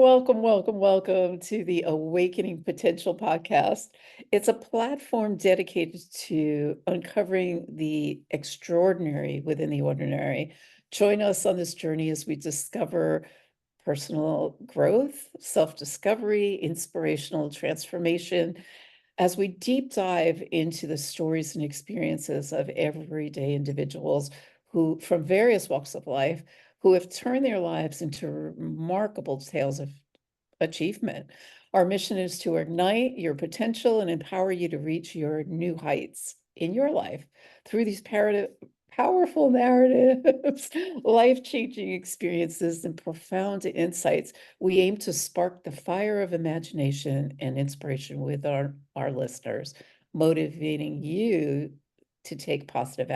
Welcome, welcome, welcome to the Awakening Potential podcast. It's a platform dedicated to uncovering the extraordinary within the ordinary. Join us on this journey as we discover personal growth, self-discovery, inspirational transformation, as we deep dive into the stories and experiences of everyday individuals who, from various walks of life, who have turned their lives into remarkable tales of achievement. Our mission is to ignite your potential and empower you to reach your new heights in your life through these powerful narratives, life-changing experiences, and profound insights. We aim to spark the fire of imagination and inspiration with our listeners, motivating you to take positive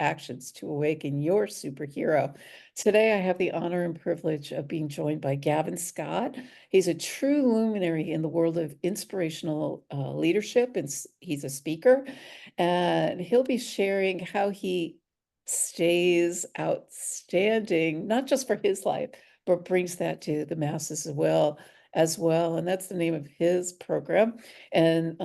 actions to awaken your superhero. Today, I have the honor and privilege of being joined by Gavin Scott. He's a true luminary in the world of inspirational leadership, and he's a speaker. And he'll be sharing how he stays outstanding, not just for his life, but brings that to the masses as well. And that's the name of his program. And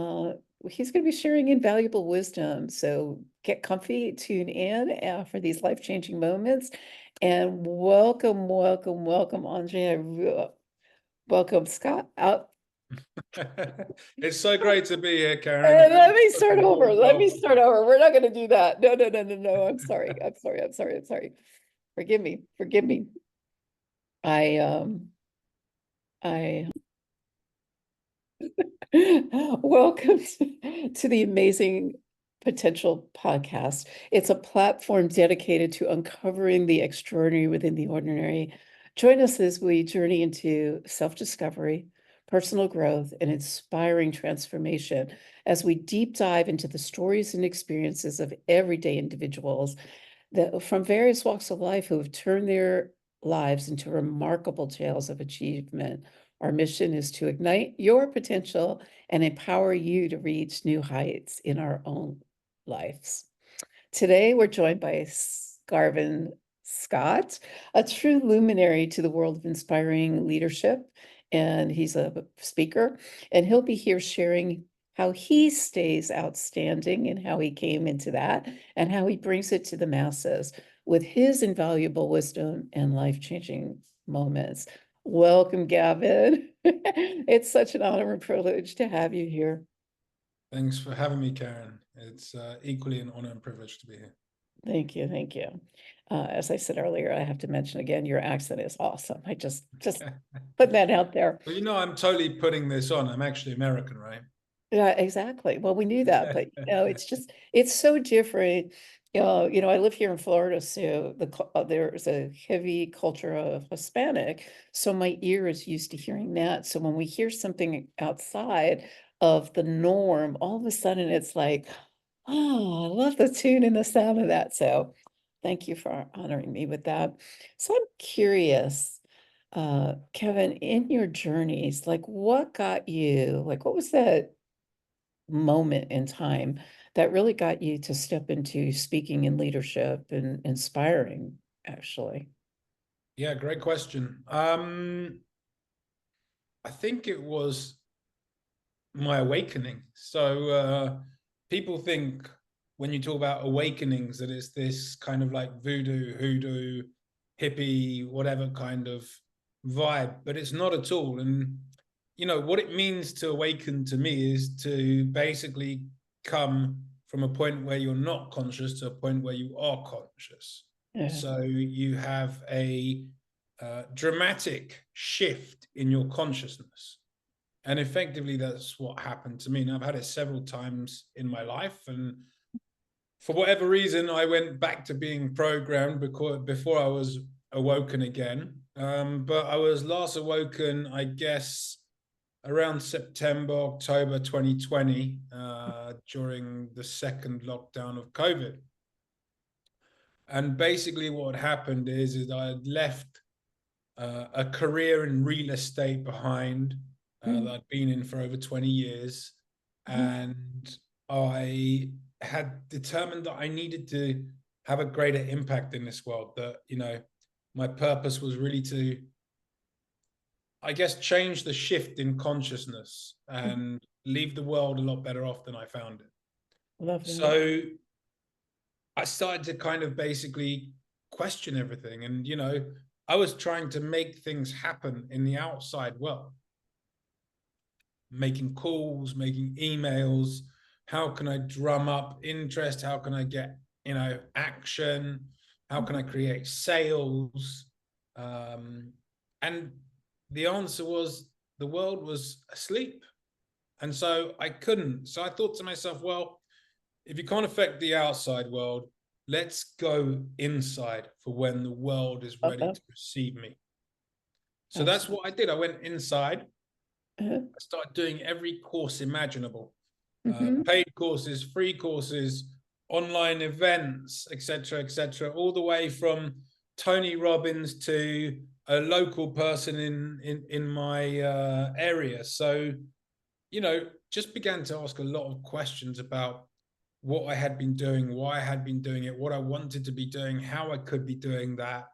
he's going to be sharing invaluable wisdom. So get comfy, tune in for these life-changing moments. And welcome, welcome, welcome, Andre. Welcome, Scott. Out. It's so great to be here, Karen. Let me start over. Let me start over. We're not going to do that. No, no, no, no, no. I'm sorry. I'm sorry. I'm sorry. I'm sorry. Forgive me. Forgive me. I welcome to the Amazing Potential podcast. It's a platform dedicated to uncovering the extraordinary within the ordinary. Join us as we journey into self-discovery, personal growth, and inspiring transformation as we deep dive into the stories and experiences of everyday individuals that from various walks of life who have turned their lives into remarkable tales of achievement. Our mission is to ignite your potential and empower you to reach new heights in our own lives. Today, we're joined by Gavin Scott, a true luminary to the world of inspiring leadership, and he's a speaker, and he'll be here sharing how he stays outstanding and how he came into that and how he brings it to the masses with his invaluable wisdom and life-changing moments. Welcome, Gavin. It's such an honor and privilege to have you here. Thanks for having me, Karen. It's equally an honor and privilege to be here. Thank you, thank you. As I said earlier, I have to mention again, your accent is awesome. I just put that out there. Well, you know, I'm totally putting this on. I'm actually American, right? Yeah, exactly. Well, we knew that, but it's so different. I live here in Florida, so there's a heavy culture of Hispanic, so my ear is used to hearing that. So when we hear something outside of the norm, all of a sudden it's like, oh, I love the tune and the sound of that. So thank you for honoring me with that. So I'm curious, Kevin, in your journeys, like what was that moment in time that really got you to step into speaking and leadership and inspiring, actually? Yeah, great question. I think it was my awakening. So people think when you talk about awakenings that it's this kind of like voodoo, hoodoo, hippie, whatever kind of vibe, but it's not at all. And you know what it means to awaken to me is to basically come from a point where you're not conscious to a point where you are conscious. Yeah. So you have a dramatic shift in your consciousness. And effectively, that's what happened to me. And I've had it several times in my life. And for whatever reason, I went back to being programmed before I was awoken again. But I was last awoken, I guess, around September, October 2020, during the second lockdown of COVID. And basically what happened is I had left a career in real estate behind that I'd been in for over 20 years. And I had determined that I needed to have a greater impact in this world, that, you know, my purpose was really to I guess, change the shift in consciousness and leave the world a lot better off than I found it. Love that. So I started to kind of basically question everything. And, I was trying to make things happen in the outside world, making calls, making emails. How can I drum up interest? How can I get, action? How can I create sales? And the answer was the world was asleep. And so I couldn't. So I thought to myself, well, if you can't affect the outside world, let's go inside for when the world is ready Okay. to receive me. So that's Absolutely. what I did. I went inside. Uh-huh. I started doing every course imaginable, Mm-hmm. paid courses, free courses, online events, etc., all the way from Tony Robbins to a local person in my area. So, just began to ask a lot of questions about what I had been doing, why I had been doing it, what I wanted to be doing, how I could be doing that.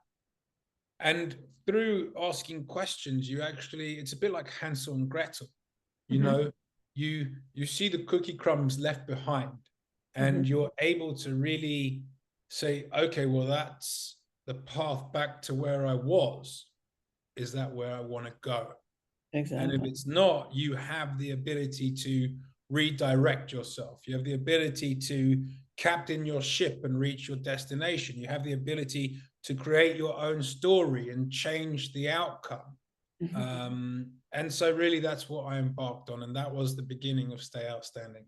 And through asking questions, it's a bit like Hansel and Gretel. you Mm-hmm. know you see the cookie crumbs left behind, Mm-hmm. and you're able to really say, okay, well, that's the path back to where I was. Is that where I want to go? And if Exactly. it's not, you have the ability to redirect yourself. You have the ability to captain your ship and reach your destination. You have the ability to create your own story and change the outcome. Mm-hmm. And so really that's what I embarked on. And that was the beginning of Stay Outstanding.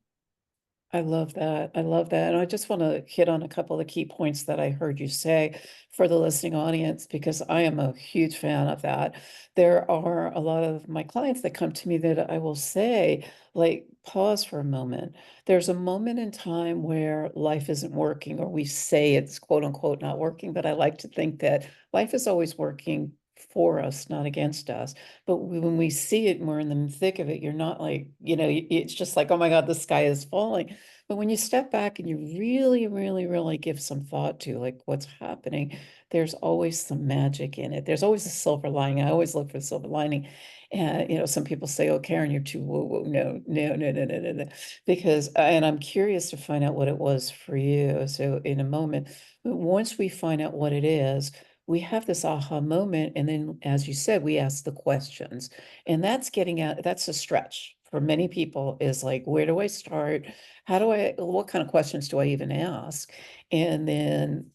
I love that. I love that. And I just want to hit on a couple of key points that I heard you say for the listening audience, because I am a huge fan of that. There are a lot of my clients that come to me that I will say, like, pause for a moment. There's a moment in time where life isn't working, or we say it's quote unquote not working, but I like to think that life is always working for us, not against us. But when we see it and we're in the thick of it, you're not like, it's just like, oh my God, the sky is falling. But when you step back and you really, really, really give some thought to like what's happening, there's always some magic in it. There's always a silver lining. I always look for the silver lining. And, some people say, oh, Karen, you're too woo woo. No, no, no, no, no, no, no. Because, and I'm curious to find out what it was for you. So in a moment, but once we find out what it is, we have this aha moment. And then, as you said, we ask the questions. And that's getting out, that's a stretch for many people, is like, where do I start? What kind of questions do I even ask? And then,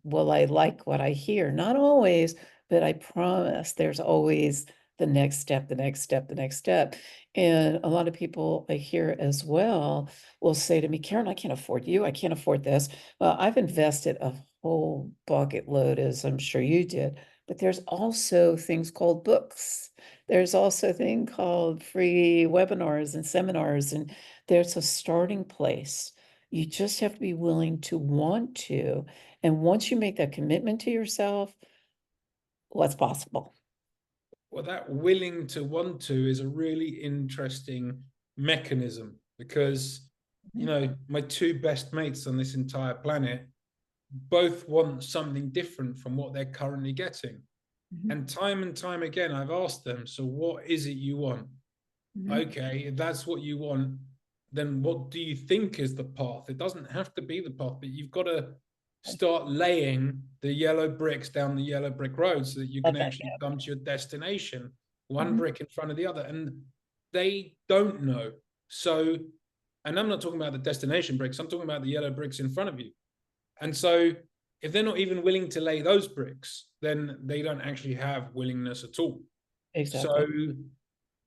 will I like what I hear? Not always, but I promise there's always the next step, the next step, the next step. And a lot of people I hear as well will say to me, Karen, I can't afford you. I can't afford this. Well, I've invested a whole bucket load, as I'm sure you did, but there's also things called books. There's also a thing called free webinars and seminars, and there's a starting place. You just have to be willing to want to. And once you make that commitment to yourself, what's possible? Well, that willing to want to is a really interesting mechanism, because, my two best mates on this entire planet both want something different from what they're currently getting. Mhm, And time again, I've asked them, so what is it you want? mhm. Okay, if that's what you want, then what do you think is the path? It doesn't have to be the path, but you've got to start laying the yellow bricks down the yellow brick road so that you can Okay, actually yeah. come to your destination, one Mhm. brick in front of the other. And they don't know. So, and I'm not talking about the destination bricks, I'm talking about the yellow bricks in front of you. And so, if they're not even willing to lay those bricks, then they don't actually have willingness at all. So, Exactly.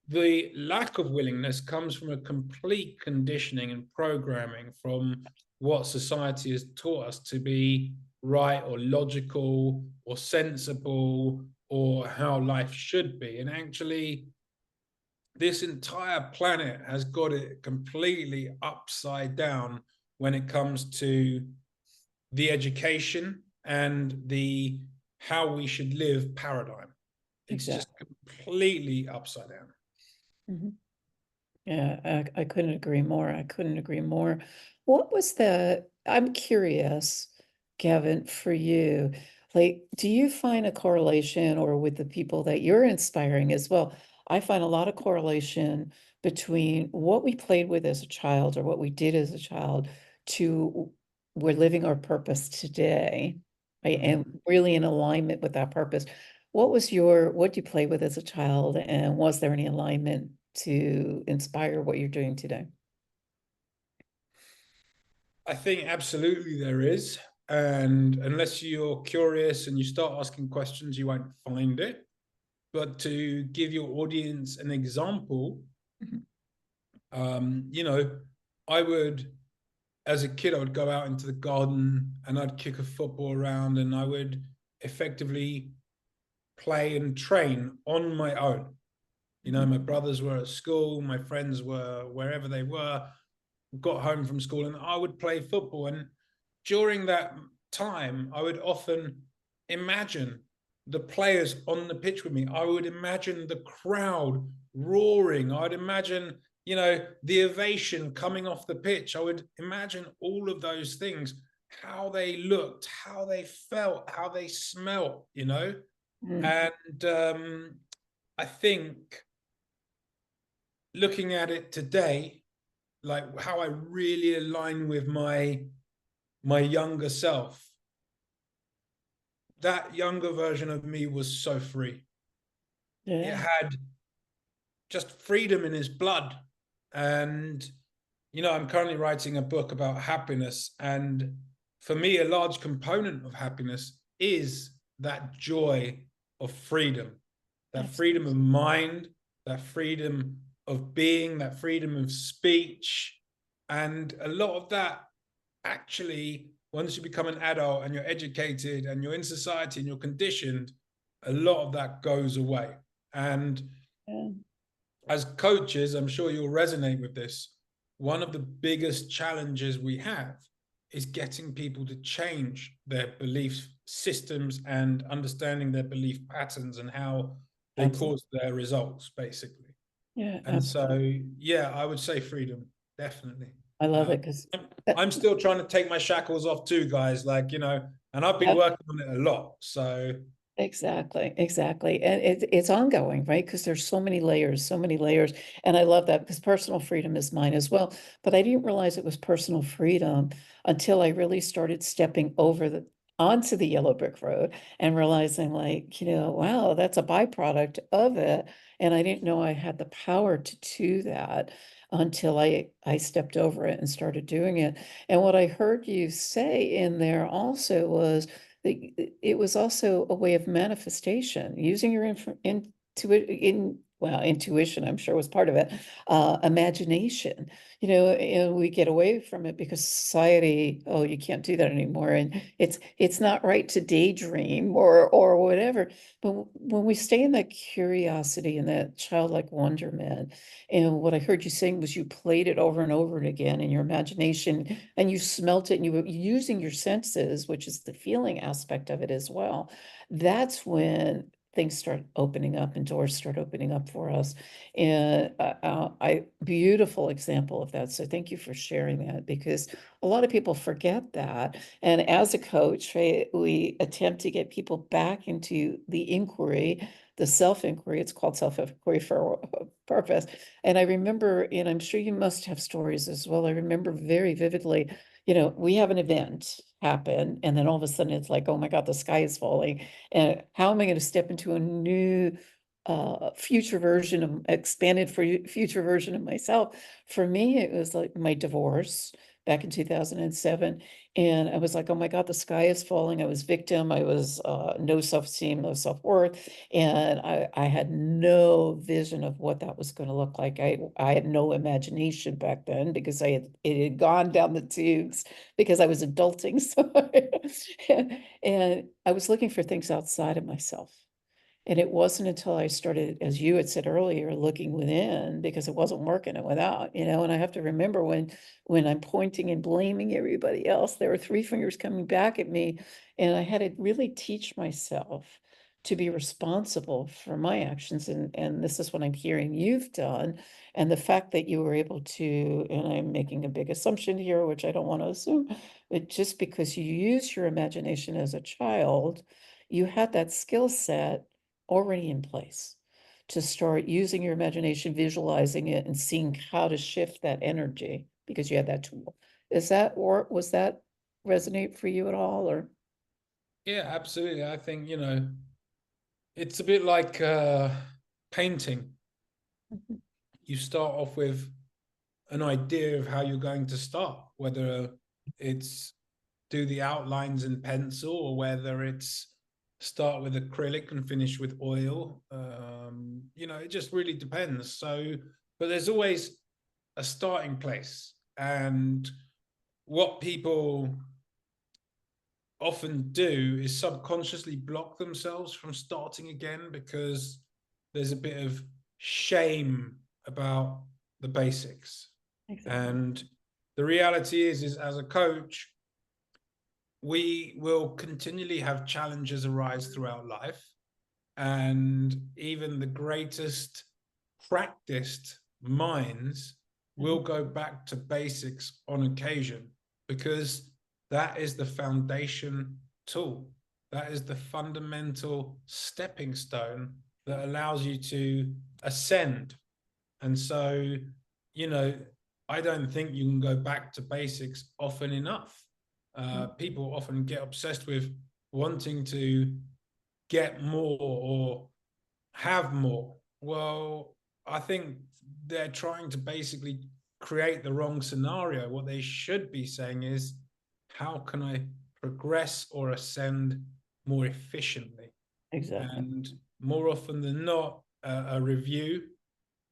the lack of willingness comes from a complete conditioning and programming from what society has taught us to be right or logical or sensible, or how life should be. And actually, this entire planet has got it completely upside down when it comes to the education and the how we should live paradigm. It's just Exactly. completely upside down. Mhm. Yeah, I couldn't agree more. I couldn't agree more. What was I'm curious, Gavin, for you, like, do you find a correlation or with the people that you're inspiring as well? I find a lot of correlation between what we played with as a child or what we did as a child to we're living our purpose today, right? And really in alignment with that purpose. What you play with as a child, and was there any alignment to inspire what you're doing today? I think absolutely there is. And unless you're curious and you start asking questions, you won't find it. But to give your audience an example, Mhm. you know, I would, as a kid, I would go out into the garden and I'd kick a football around and I would effectively play and train on my own. You know, my brothers were at school, my friends were wherever they were, got home from school, and I would play football. And during that time, I would often imagine the players on the pitch with me. I would imagine the crowd roaring. I would imagine, you know, the ovation coming off the pitch. I would imagine all of those things, how they looked, how they felt, how they smelt, you know. Mhm. And I think looking at it today, like how I really align with my younger self, that younger version of me was so free. It Yeah, had just freedom in his blood. And, you know, I'm currently writing a book about happiness. And for me, a large component of happiness is that joy of freedom, that freedom of absolutely. mind, that freedom of being, that freedom of speech. And a lot of that actually, once you become an adult and you're educated and you're in society and you're conditioned, a lot of that goes away. And Yeah, as coaches, I'm sure you'll resonate with this. One of the biggest challenges we have is getting people to change their belief systems and understanding their belief patterns and how they absolutely. cause their results, basically. Yeah, And absolutely. so, yeah, I would say freedom, definitely. I love Uh, it because I'm still trying to take my shackles off too, guys. Like, you know, and I've been yeah, working on it a lot. So, exactly, exactly. And it's ongoing, right? Because there's so many layers, so many layers. And I love that because personal freedom is mine as well. But I didn't realize it was personal freedom until I really started stepping over the onto the yellow brick road and realizing like, wow, that's a byproduct of it. And I didn't know I had the power to do that until I stepped over it and started doing it. And what I heard you say in there also was it was also a way of manifestation, using your intuition, I'm sure was part of it, imagination, and we get away from it because society, oh, you can't do that anymore. And it's not right to daydream or whatever. But when we stay in that curiosity and that childlike wonderment, and what I heard you saying was you played it over and over again in your imagination and you smelt it and you were using your senses, which is the feeling aspect of it as well. That's when things start opening up and doors start opening up for us. And beautiful example of that. So thank you for sharing that because a lot of people forget that. And as a coach, right, we attempt to get people back into the inquiry, the self-inquiry. It's called self-inquiry for a purpose. And I remember, and I'm sure you must have stories as well. I remember very vividly, we have an event happen, and then all of a sudden it's like, oh my God, the sky is falling. And how am I going to step into a new future version of expanded for future version of myself? For me, it was like my divorce back in 2007. And I was like, oh my God, the sky is falling. I was victim. I was no self-esteem, no self-worth. And I had no vision of what that was going to look like. I had no imagination back then because it had gone down the tubes because I was adulting. So and I was looking for things outside of myself. And it wasn't until I started, as you had said earlier, looking within because it wasn't working it without, and I have to remember when I'm pointing and blaming everybody else, there were three fingers coming back at me. And I had to really teach myself to be responsible for my actions. And this is what I'm hearing you've done. And the fact that you were able to, and I'm making a big assumption here, which I don't want to assume, but just because you use your imagination as a child, you had that skill set already in place to start using your imagination, visualizing it, and seeing how to shift that energy because you had that tool. Is that, or was that resonate for you at all, or? Yeah, absolutely. I think, it's a bit like painting. Mhm. You start off with an idea of how you're going to start, whether it's do the outlines in pencil or whether it's start with acrylic and finish with oil. It just really depends. So, but there's always a starting place. And what people often do is subconsciously block themselves from starting again because there's a bit of shame about the basics. Exactly. And the reality is as a coach, we will continually have challenges arise throughout life. And even the greatest practiced minds will Mhm. go back to basics on occasion because that is the foundation tool. That is the fundamental stepping stone that allows you to ascend. And so, you know, I don't think you can go back to basics often enough. Mhm. People often get obsessed with wanting to get more or have more. Well, I think they're trying to basically create the wrong scenario. What they should be saying is, how can I progress or ascend more efficiently? Exactly. And more often than not, a review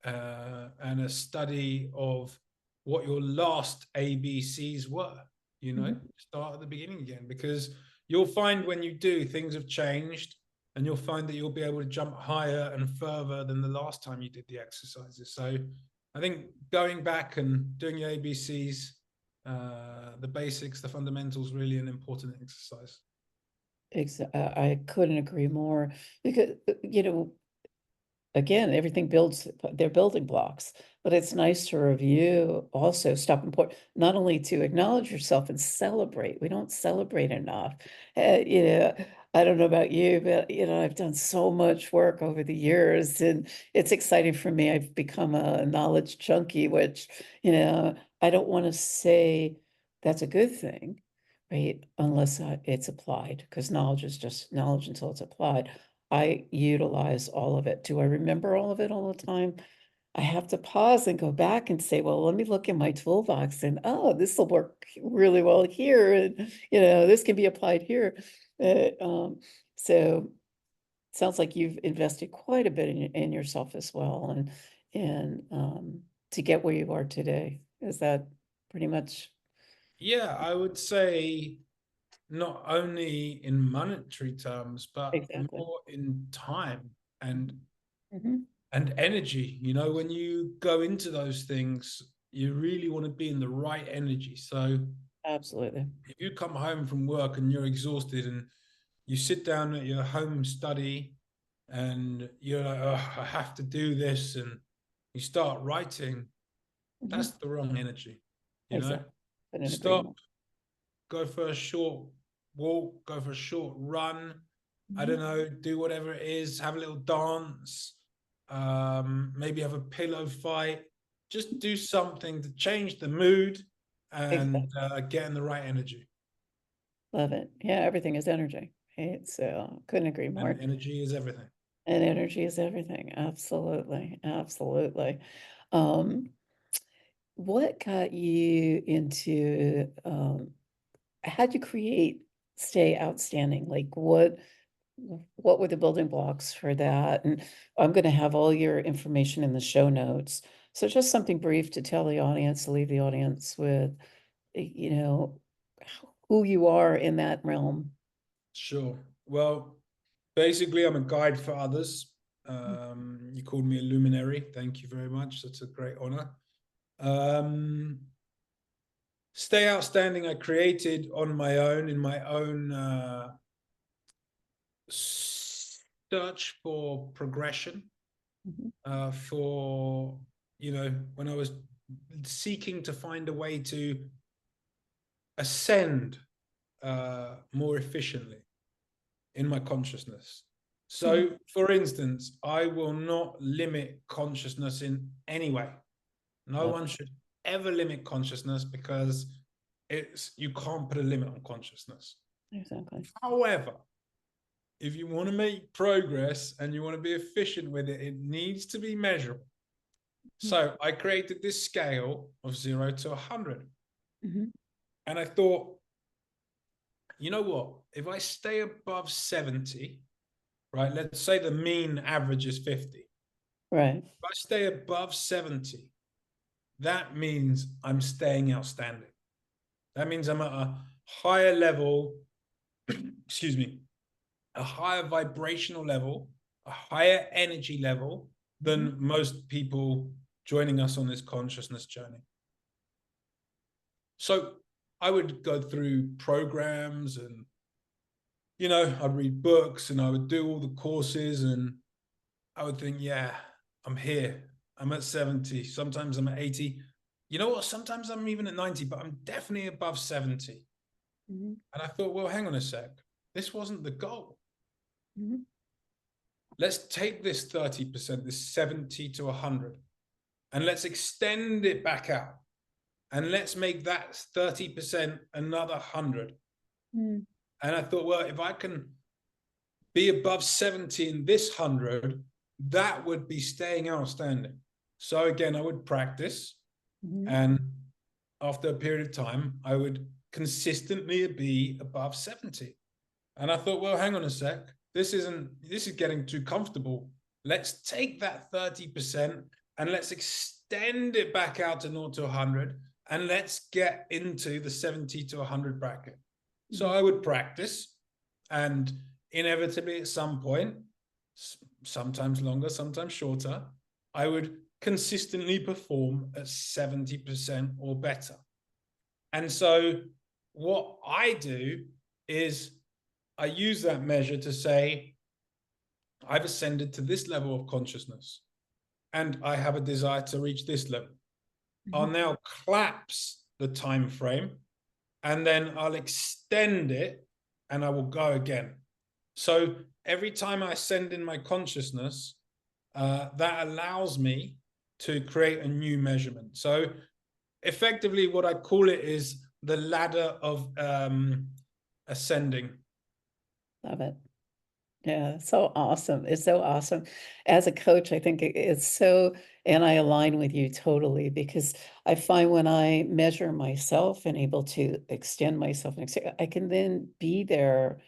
and a study of what your last ABCs were. Mhm. Start at the beginning again, because you'll find when you do, things have changed, and you'll find that you'll be able to jump higher and further than the last time you did the exercises. So I think going back and doing your ABCs, the basics, the fundamentals, really an important exercise. I couldn't agree more because, again, everything builds, they're building blocks, but it's nice to review, also stop and point, not only to acknowledge yourself and celebrate. We don't celebrate enough. I don't know about you, but I've done so much work over the years, and it's exciting for me. I've become a knowledge junkie, which, I don't want to say that's a good thing, right? Unless it's applied, because knowledge is just knowledge until it's applied. I utilize all of it. Do I remember all of it all the time? I have to pause and go back and say, well, let me look in my toolbox and, oh, this will work really well here. And, this can be applied here. Uh, um, so sounds like you've invested quite a bit in yourself as well, and to get where you are today. Is that pretty much Yeah, I would say not only in monetary terms, but exactly? more in time and Mhm. energy. When you go into those things, you really want to be in the right energy. So Absolutely. if you come home from work and you're exhausted and you sit down at your home study and you're like, oh, I have to do this, and you start writing, that's Mhm. the wrong energy. you know Exactly. Couldn't agree Stop, more. go for a short walk, go for a short run. I don't Mhm. know, do whatever it is, have a little dance, maybe have a pillow fight. Just do something to change the mood and Exactly. get in the right energy. Love it. Yeah, everything is energy. Right? So couldn't agree And more. energy is everything. And energy is everything. Absolutely. Absolutely. Um, what got you into how'd you create Stay Outstanding? Like what were the building blocks for that? And I'm gonna have all your information in the show notes. So just something brief to tell the audience, to leave the audience with, you know, who you are in that realm. Sure. Well, basically, I'm a guide for others. You called me a luminary. Thank you very much. That's a great honor. Um, Stay Outstanding, I created on my own, in my own search for progression, Mhm. for, when I was seeking to find a way to ascend more efficiently in my consciousness. So, for instance, I will not limit consciousness in any way. No one should ever limit consciousness, because you can't put a limit on consciousness. Exactly. However, if you want to make progress and you want to be efficient with it, it needs to be measurable. So I created this scale of 0 to 100. And I thought, you know what? If I stay above 70, right? Let's say the mean average is 50. Right. If I stay above 70, that means I'm staying outstanding. That means I'm at a higher level, excuse me, a higher vibrational level, a higher energy level than most people joining us on this consciousness journey. So I would go through programs and, I'd read books and I would do all the courses, and I would think, yeah, I'm here. I'm at 70. Sometimes I'm at 80. You know what? Sometimes I'm even at 90, but I'm definitely above 70. And I thought, well, hang on a sec. This wasn't the goal. Let's take this 30%, this 70 to 100, and let's extend it back out. And let's make that 30% another 100. And I thought, well, if I can be above 70 in this 100, that would be staying outstanding. So again, I would practice. And after a period of time, I would consistently be above 70. And I thought, well, hang on a sec. This is getting too comfortable. Let's take that 30% and let's extend it back out to 0 to 100. And let's get into the 70 to 100 bracket. So I would practice, and inevitably at some point, sometimes longer, sometimes shorter, I would consistently perform at 70% or better. And so what I do is I use that measure to say, I've ascended to this level of consciousness and I have a desire to reach this level. I'll now collapse the time frame, and then I'll extend it and I will go again. So every time I ascend in my consciousness, that allows me to create a new measurement. So effectively what I call it is the ladder of ascending. Love it. Yeah, so awesome. It's so awesome. As a coach, I think it's so, and I align with you totally, because I find when I measure myself and able to extend myself, I can then be there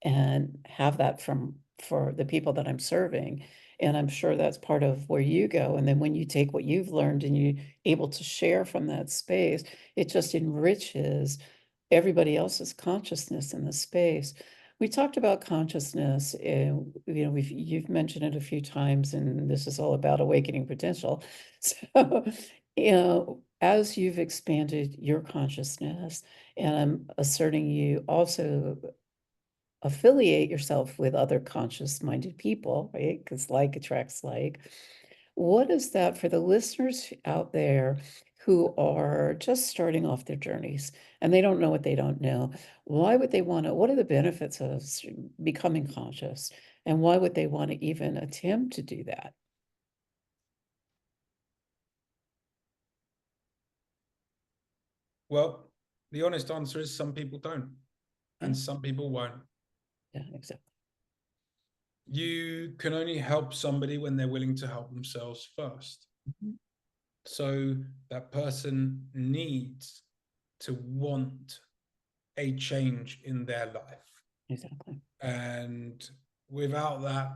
and have that for the people that I'm serving. And I'm sure that's part of where you go. And then when you take what you've learned and you able to share from that space, it just enriches everybody else's consciousness in the space. We talked about consciousness, and you've mentioned it a few times, and this is all about awakening potential. So, as you've expanded your consciousness, and I'm asserting you also affiliate yourself with other conscious-minded people, right? Because like attracts like. What is that for the listeners out there who are just starting off their journeys and they don't know what they don't know? Why would they want to, what are the benefits of becoming conscious? And why would they want to even attempt to do that? Well, the honest answer is some people don't, and some people won't. Yeah, exactly. You can only help somebody when they're willing to help themselves first. So that person needs to want a change in their life. Exactly. And without that,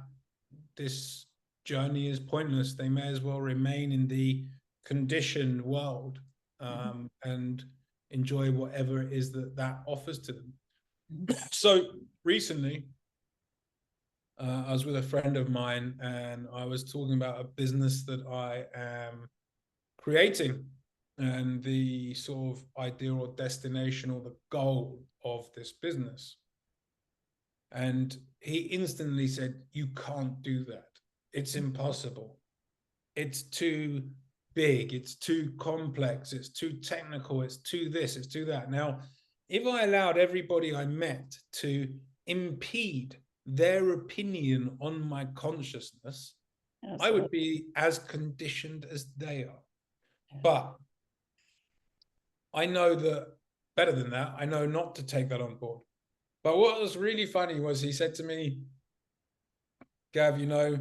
this journey is pointless. They may as well remain in the conditioned world and enjoy whatever it is that offers to them. So recently, I was with a friend of mine and I was talking about a business that I am creating and the sort of idea or destination or the goal of this business. And he instantly said, you can't do that. It's impossible. It's too big. It's too complex. It's too technical. It's too this. It's too that. Now, if I allowed everybody I met to impede their opinion on my consciousness, I Absolutely. would be as conditioned as they are. Yeah. But I know that better than that, I know not to take that on board. But what was really funny was he said to me, Gav, you know,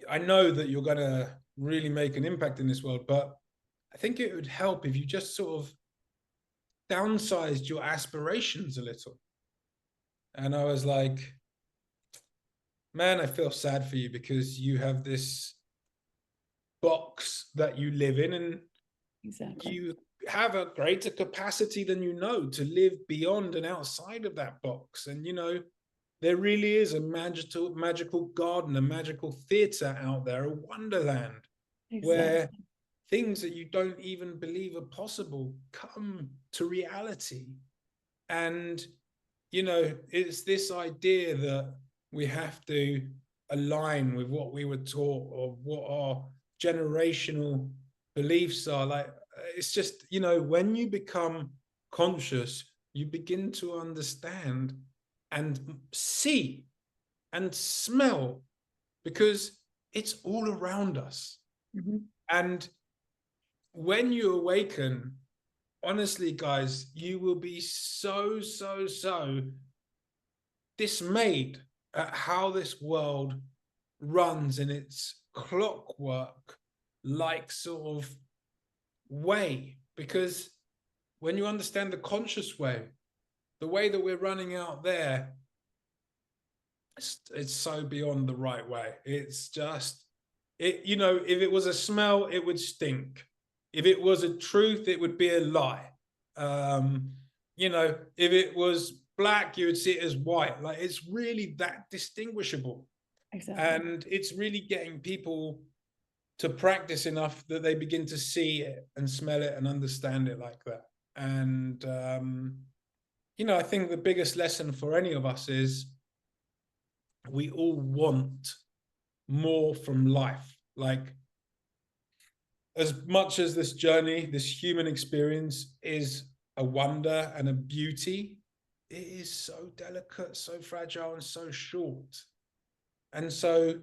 I know that you're going to really make an impact in this world, but I think it would help if you just sort of downsized your aspirations a little. And I was like, man, I feel sad for you because you have this box that you live in, and Exactly. you have a greater capacity than you know to live beyond and outside of that box. And, you know, there really is a magical garden, a magical theater out there, a wonderland Exactly. where things that you don't even believe are possible come to reality. And, you know, it's this idea that we have to align with what we were taught or what our generational beliefs are. Like, it's just, you know, when you become conscious, you begin to understand and see and smell, because it's all around us. Mm-hmm. And when you awaken, honestly, guys, you will be so dismayed at how this world runs in its clockwork like sort of way. Because when you understand the conscious way, the way that we're running out there, it's so beyond the right way. It's just, it, you know, if it was a smell, it would stink. If it was a truth, it would be a lie. You know, if it was black, you would see it as white. Like, it's really that distinguishable. Exactly. And it's really getting people to practice enough that they begin to see it and smell it and understand it like that. And, you know, I think the biggest lesson for any of us is we all want more from life. Like, as much as this journey, this human experience is a wonder and a beauty, it is so delicate, so fragile, and so short. And so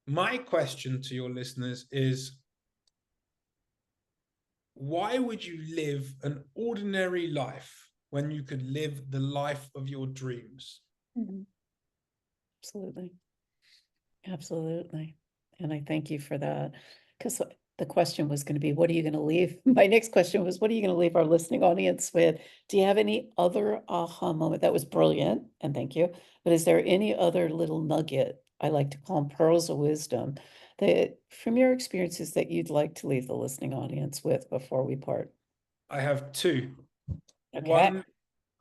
my question to your listeners is, why would you live an ordinary life when you could live the life of your dreams? Mm-hmm. Absolutely. Absolutely. And I thank you for that. Because the question was going to be, what are you going to leave? My next question was, what are you going to leave our listening audience with? Do you have any other aha moment? That was brilliant. And thank you. But is there any other little nugget, I like to call them pearls of wisdom, that from your experiences that you'd like to leave the listening audience with before we part? I have two. Okay.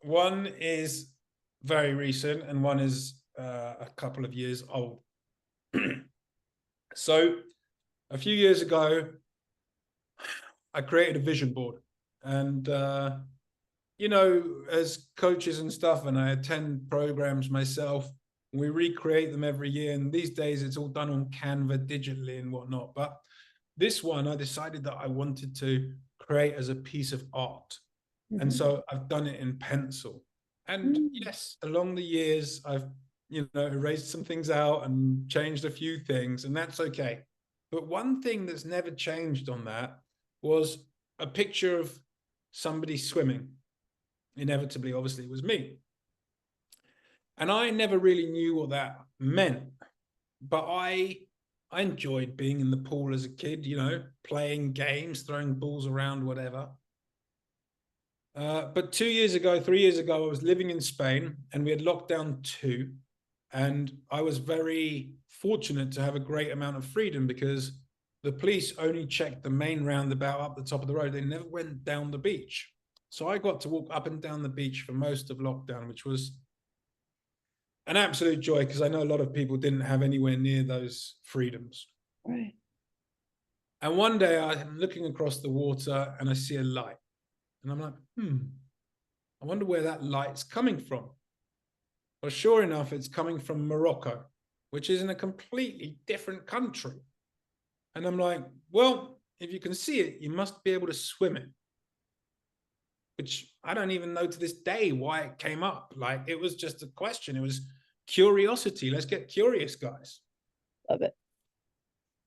One is very recent, and one is a couple of years old. So a few years ago, I created a vision board, and you know, as coaches and stuff, and I attend programs myself, we recreate them every year. And these days, it's all done on Canva digitally and whatnot. But this one, I decided that I wanted to create as a piece of art. And Mhm. so I've done it in pencil. And Mm. yes, along the years, I've, you know, erased some things out and changed a few things, and that's okay. But one thing that's never changed on that was a picture of somebody swimming. Inevitably, obviously, it was me. And I never really knew what that meant. But I enjoyed being in the pool as a kid, you know, playing games, throwing balls around, whatever. But 2 years ago, 3 years ago, I was living in Spain, and we had lockdown 2. And I was very fortunate to have a great amount of freedom, because the police only checked the main roundabout up the top of the road. They never went down the beach. So I got to walk up and down the beach for most of lockdown, which was an absolute joy, because I know a lot of people didn't have anywhere near those freedoms. Right. And one day I'm looking across the water and I see a light. And I'm like, I wonder where that light's coming from. Well, sure enough, it's coming from Morocco, which is in a completely different country. And I'm like, well, if you can see it, you must be able to swim it. which I don't even know to this day why it came up. Like, it was just a question. It was curiosity. Let's get curious, guys. Love it.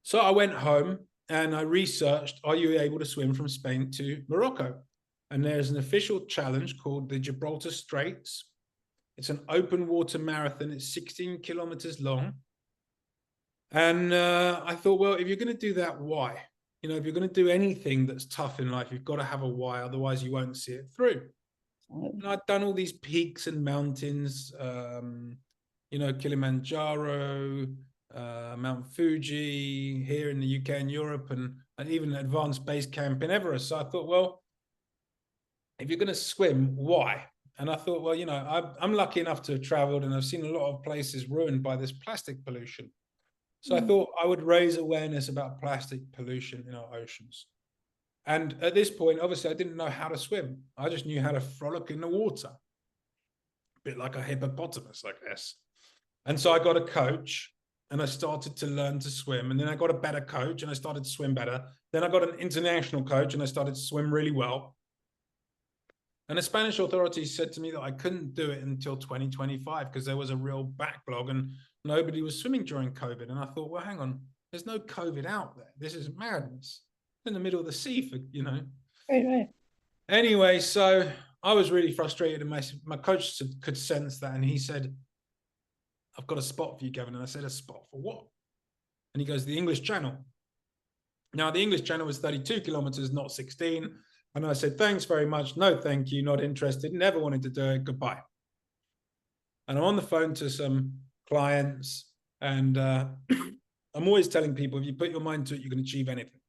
So I went home and I researched, are you able to swim from Spain to Morocco? And there's an official challenge called the Gibraltar Straits. It's an open water marathon. It's 16 kilometers long. And I thought, well, if you're going to do that, why? You know, if you're going to do anything that's tough in life, you've got to have a why. Otherwise, you won't see it through. And I'd done all these peaks and mountains, you know, Kilimanjaro, Mount Fuji here in the UK and Europe, and even an advanced base camp in Everest. So I thought, well, if you're going to swim, why? And I thought, well, you know, I'm lucky enough to have traveled, and I've seen a lot of places ruined by this plastic pollution. So I thought I would raise awareness about plastic pollution in our oceans. And at this point, obviously, I didn't know how to swim. I just knew how to frolic in the water. A bit like a hippopotamus, I guess. And so I got a coach, and I started to learn to swim. And then I got a better coach, and I started to swim better. Then I got an international coach, and I started to swim really well. And the Spanish authorities said to me that I couldn't do it until 2025 because there was a real backlog and nobody was swimming during COVID. And I thought, well, hang on, there's no COVID out there. This is madness. In the middle of the sea, for, you know. Right. Anyway, so I was really frustrated, and my coach could sense that. And he said, I've got a spot for you, Gavin. And I said, a spot for what? And he goes, the English Channel. Now, the English Channel was 32 kilometers, not 16. And I said, thanks very much. No, thank you. Not interested. Never wanted to do it. Goodbye. And I'm on the phone to some clients. And I'm always telling people, if you put your mind to it, you can achieve anything.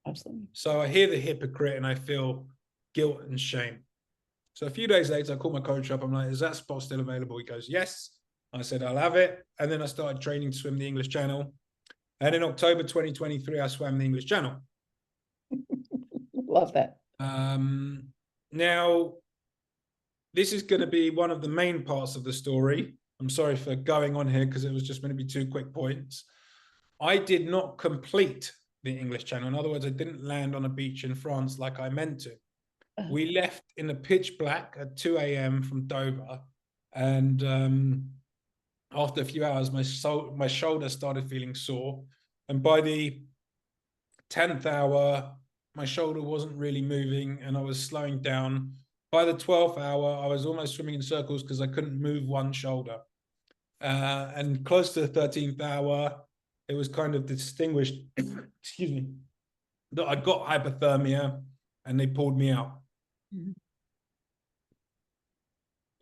Absolutely. So I hear the hypocrite and I feel guilt and shame. So a few days later, I call my coach up. I'm like, is that spot still available? He goes, yes. I said, I'll have it. And then I started training to swim the English Channel. And in October 2023, I swam the English Channel. Love that. Now, this is going to be one of the main parts of the story. I'm sorry for going on here because it was just going to be 2 quick points. I did not complete the English Channel. In other words, I didn't land on a beach in France like I meant to. We left in the pitch black at 2 a.m. from Dover. And after a few hours, my shoulder started feeling sore. And by the 10th hour, my shoulder wasn't really moving and I was slowing down. By the 12th hour, I was almost swimming in circles because I couldn't move one shoulder. And close to the 13th hour, it was kind of distinguished, excuse me, that I got hypothermia and they pulled me out. Mm-hmm.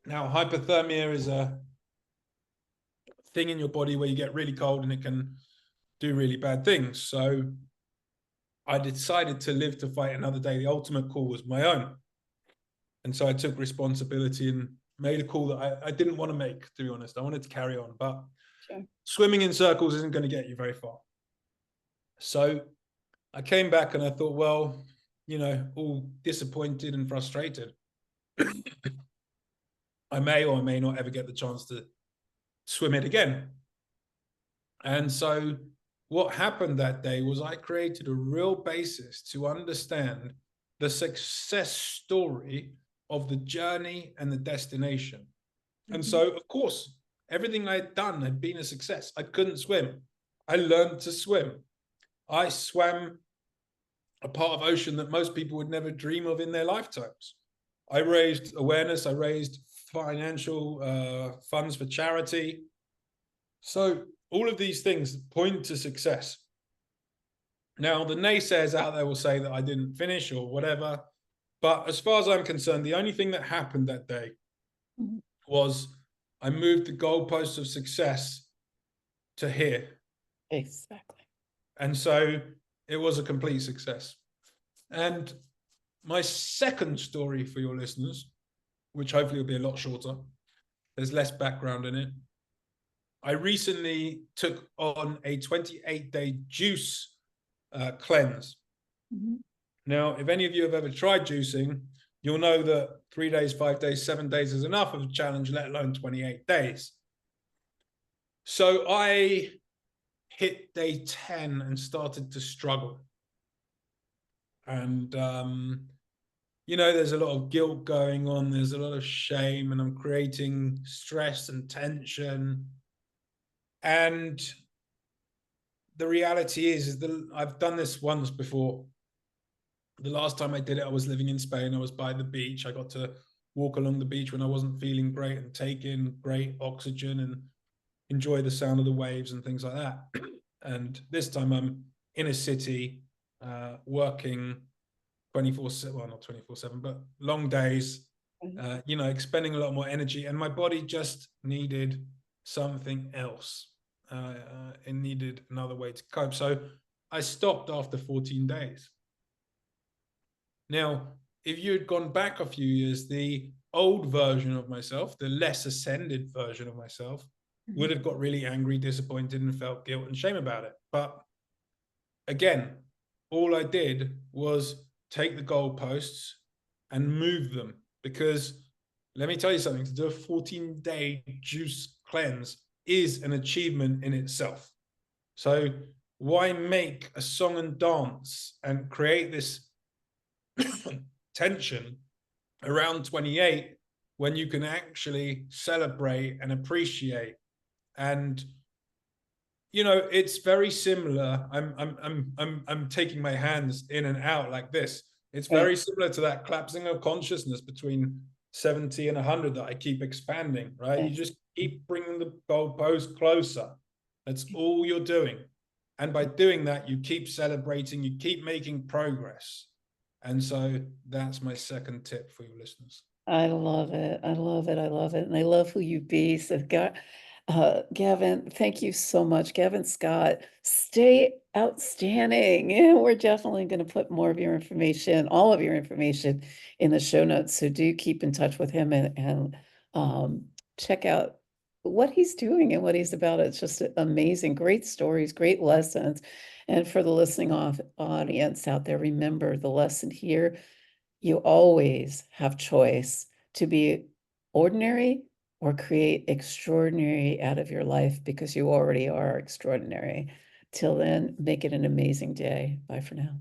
Now, hypothermia is a thing in your body where you get really cold and it can do really bad things. So I decided to live to fight another day. The ultimate call was my own. And so I took responsibility and made a call that I didn't want to make, to be honest. I wanted to carry on, but swimming in circles isn't going to get you very far. So I came back and I thought, well, you know, all disappointed and frustrated. I may or may not ever get the chance to swim it again. And so what happened that day was I created a real basis to understand the success story of the journey and the destination. Mm-hmm. And so, of course, everything I had done had been a success. I couldn't swim. I learned to swim. I swam a part of ocean that most people would never dream of in their lifetimes. I raised awareness. I raised financial funds for charity. So all of these things point to success. Now, the naysayers out there will say that I didn't finish or whatever. But as far as I'm concerned, the only thing that happened that day was I moved the goalposts of success to here. Exactly. And so it was a complete success. And my second story for your listeners, which hopefully will be a lot shorter, there's less background in it. I recently took on a 28-day juice cleanse. Mm-hmm. Now, if any of you have ever tried juicing, you'll know that 3 days, 5 days, 7 days is enough of a challenge, let alone 28 days. So I hit day 10 and started to struggle. And there's a lot of guilt going on, there's a lot of shame, and I'm creating stress and tension. And the reality is that I've done this once before. The last time I did it, I was living in Spain. I was by the beach. I got to walk along the beach when I wasn't feeling great and take in great oxygen and enjoy the sound of the waves and things like that. And this time I'm in a city, working 24/7, well, not 24/7, but long days, expending a lot more energy. And my body just needed something else. It needed another way to cope. So I stopped after 14 days. Now, if you had gone back a few years, the old version of myself, the less ascended version of myself, would have got really angry, disappointed, and felt guilt and shame about it. But again, all I did was take the goalposts and move them, because let me tell you something, to do a 14-day juice cleanse is an achievement in itself. So why make a song and dance and create this tension around 28 when you can actually celebrate and appreciate? And it's very similar. I'm taking my hands in and out like this. It's very similar to that collapsing of consciousness between 70 and 100 that I keep expanding, right? You just keep bringing the goalpost closer. That's all you're doing. And by doing that, you keep celebrating, you keep making progress. And so that's my second tip for your listeners. I love it. I love it. I love it. And I love who you be. So, Gavin, thank you so much. Gavin Scott, stay outstanding. And we're definitely going to put more of your information, all of your information in the show notes. So do keep in touch with him and check out what he's doing and what he's about. It's just amazing. Great stories, great lessons. And for the listening audience out there, remember the lesson here. You always have choice to be ordinary or create extraordinary out of your life, because you already are extraordinary. Till then, make it an amazing day. Bye for now.